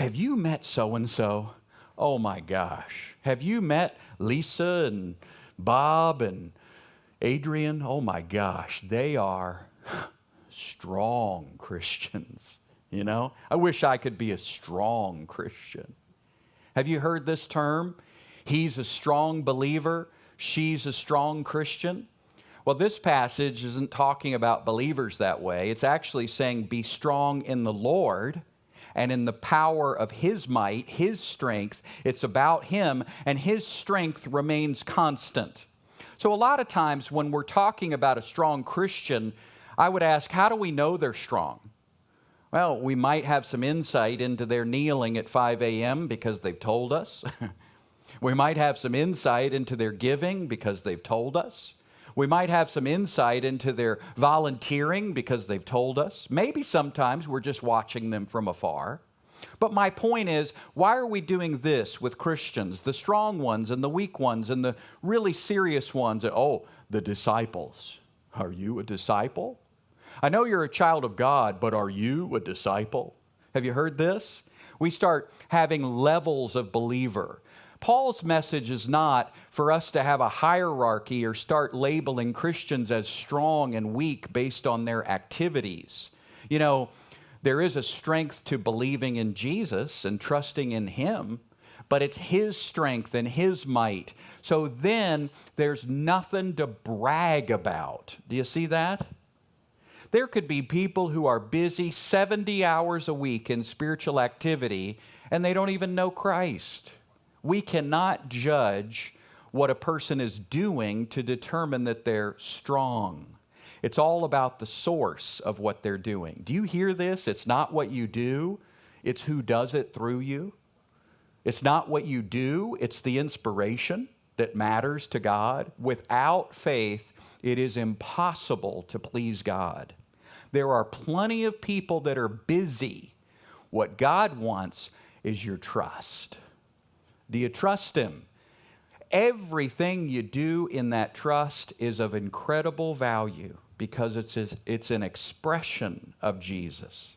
Have you met so-and-so? Oh my gosh. Have you met Lisa and Bob and Adrian? Oh my gosh. They are strong Christians. You know, I wish I could be a strong Christian. Have you heard this term? He's a strong believer. She's a strong Christian. Well, this passage isn't talking about believers that way. It's actually saying be strong in the Lord and in the power of His might, His strength. It's about Him, and His strength remains constant. So a lot of times when we're talking about a strong Christian, I would ask, how do we know they're strong? Well, we might have some insight into their kneeling at 5 a.m. because they've told us. We might have some insight into their giving because they've told us. We might have some insight into their volunteering because they've told us. Maybe sometimes we're just watching them from afar. But my point is, why are we doing this with Christians, the strong ones and the weak ones and the really serious ones? Oh, the disciples. Are you a disciple? I know you're a child of God, but are you a disciple? Have you heard this? We start having levels of believer. Paul's message is not for us to have a hierarchy or start labeling Christians as strong and weak based on their activities. You know, there is a strength to believing in Jesus and trusting in Him, but it's His strength and His might. So then there's nothing to brag about. Do you see that? There could be people who are busy 70 hours a week in spiritual activity, and they don't even know Christ. We cannot judge what a person is doing to determine that they're strong. It's all about the source of what they're doing. Do you hear this? It's not what you do, it's who does it through you. It's not what you do, it's the inspiration that matters to God. Without faith, it is impossible to please God. There are plenty of people that are busy. What God wants is your trust. Do you trust Him? Everything you do in that trust is of incredible value because it's an expression of Jesus.